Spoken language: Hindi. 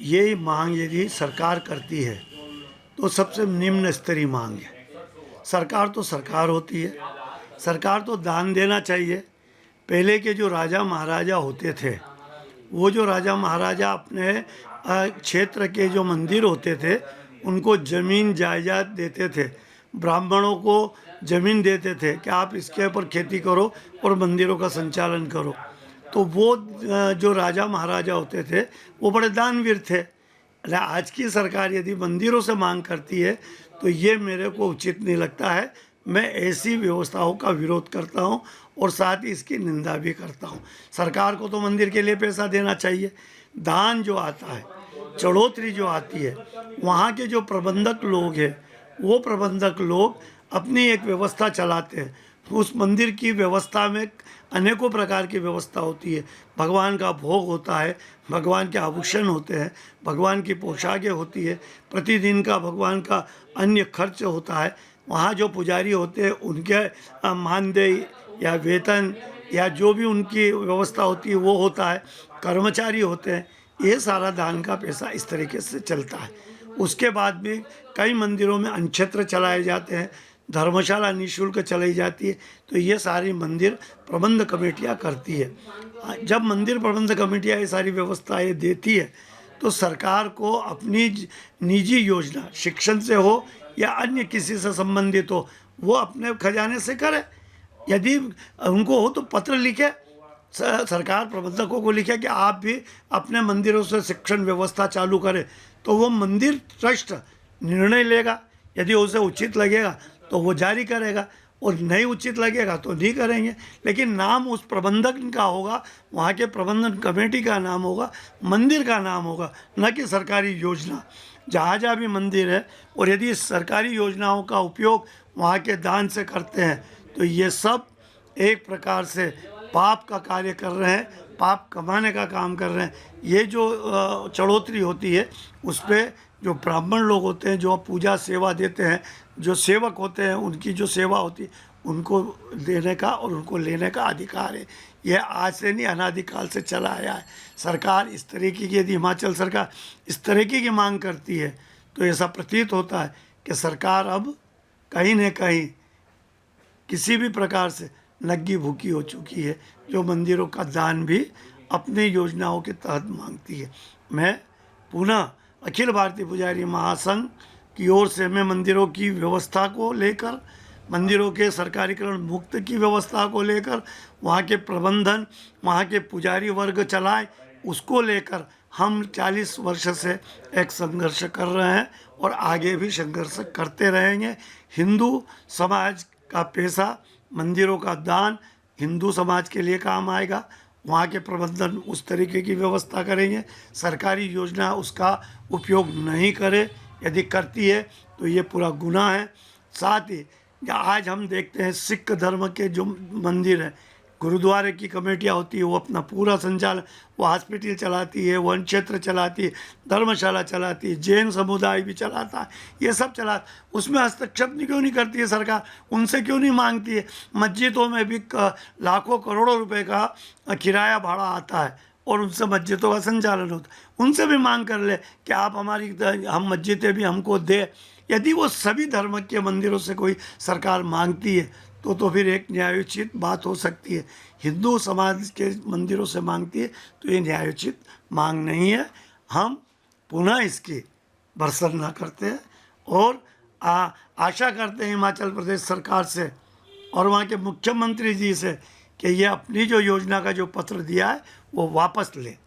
ये मांग यदि सरकार करती है तो सबसे निम्न स्तरीय मांग है। सरकार तो सरकार होती है, सरकार तो दान देना चाहिए। पहले के जो राजा महाराजा होते थे, वो जो राजा महाराजा अपने क्षेत्र के जो मंदिर होते थे उनको ज़मीन जायदाद देते थे, ब्राह्मणों को ज़मीन देते थे कि आप इसके ऊपर खेती करो और मंदिरों का संचालन करो। तो वो जो राजा महाराजा होते थे वो बड़े दानवीर थे। आज की सरकार यदि मंदिरों से मांग करती है तो ये मेरे को उचित नहीं लगता है। मैं ऐसी व्यवस्थाओं का विरोध करता हूँ और साथ ही इसकी निंदा भी करता हूँ। सरकार को तो मंदिर के लिए पैसा देना चाहिए। दान जो आता है, चढ़ोतरी जो आती है, वहाँ के जो प्रबंधक लोग हैं वो प्रबंधक लोग अपनी एक व्यवस्था चलाते हैं। उस मंदिर की व्यवस्था में अनेकों प्रकार की व्यवस्था होती है। भगवान का भोग होता है, भगवान के आभूषण होते हैं, भगवान की पोशाकें होती है, प्रतिदिन का भगवान का अन्य खर्च होता है। वहाँ जो पुजारी होते हैं उनके मानदेय या वेतन या जो भी उनकी व्यवस्था होती है वो होता है, कर्मचारी होते हैं। ये सारा दान का पैसा इस तरीके से चलता है। उसके बाद भी कई मंदिरों में अन्नछत्र चलाए जाते हैं, धर्मशाला निःशुल्क चलाई जाती है। तो ये सारी मंदिर प्रबंध कमेटियाँ करती है। जब मंदिर प्रबंध कमेटियाँ ये सारी व्यवस्थाएं देती है तो सरकार को अपनी निजी योजना, शिक्षण से हो या अन्य किसी से संबंधित हो, वो अपने खजाने से करे। यदि उनको हो तो पत्र लिखे, सरकार प्रबंधकों को लिखे कि आप भी अपने मंदिरों से शिक्षण व्यवस्था चालू करें। तो वो मंदिर ट्रस्ट निर्णय लेगा, यदि उसे उचित लगेगा तो वो जारी करेगा और नहीं उचित लगेगा तो नहीं करेंगे। लेकिन नाम उस प्रबंधक का होगा, वहाँ के प्रबंधन कमेटी का नाम होगा, मंदिर का नाम होगा, न कि सरकारी योजना। जहाँ जहाँ भी मंदिर है और यदि सरकारी योजनाओं का उपयोग वहाँ के दान से करते हैं तो ये सब एक प्रकार से पाप का कार्य कर रहे हैं, पाप कमाने का काम कर रहे हैं। ये जो चढ़ोतरी होती है उस पर जो ब्राह्मण लोग होते हैं, जो पूजा सेवा देते हैं, जो सेवक होते हैं, उनकी जो सेवा होती है उनको देने का और उनको लेने का अधिकार है। यह आज से नहीं, अनादिकाल से चला आया है। सरकार इस तरीके की, यदि हिमाचल सरकार इस तरीके की मांग करती है तो ऐसा प्रतीत होता है कि सरकार अब कहीं न कहीं किसी भी प्रकार से नग्गी भूखी हो चुकी है, जो मंदिरों का दान भी अपनी योजनाओं के तहत मांगती है। मैं पुनः अखिल भारतीय पुजारी महासंघ की ओर से मैं मंदिरों की व्यवस्था को लेकर, मंदिरों के सरकारीकरण मुक्त की व्यवस्था को लेकर, वहाँ के प्रबंधन, वहाँ के पुजारी वर्ग चलाए, उसको लेकर हम 40 वर्ष से एक संघर्ष कर रहे हैं और आगे भी संघर्ष करते रहेंगे। हिंदू समाज का पैसा, मंदिरों का दान हिंदू समाज के लिए काम आएगा। वहाँ के प्रबंधन उस तरीके की व्यवस्था करेंगे। सरकारी योजना उसका उपयोग नहीं करे, यदि करती है तो ये पूरा गुनाह है। साथ ही आज हम देखते हैं सिख धर्म के जो मंदिर हैं, गुरुद्वारे की कमेटियाँ होती है, वो अपना पूरा संचालन, वो हॉस्पिटल चलाती है, वन क्षेत्र चलाती है, धर्मशाला चलाती है, जैन समुदाय भी चलाता है, ये सब चला। उसमें हस्तक्षेप क्यों नहीं करती है सरकार? उनसे क्यों नहीं मांगती है? मस्जिदों में भी लाखों करोड़ों रुपए का किराया भाड़ा आता है और उनसे मस्जिदों का संचालन होता है। उनसे भी मांग कर ले कि आप हमारी हम मस्जिदें भी हमको दे। यदि वो सभी धर्म के मंदिरों से कोई सरकार मांगती है तो फिर एक न्यायोचित बात हो सकती है। हिंदू समाज के मंदिरों से मांगती है तो ये न्यायोचित मांग नहीं है। हम पुनः इसकी भर्त्सना करते हैं और आशा करते हैं हिमाचल प्रदेश सरकार से और वहाँ के मुख्यमंत्री जी से कि ये अपनी जो योजना का जो पत्र दिया है वो वापस लें।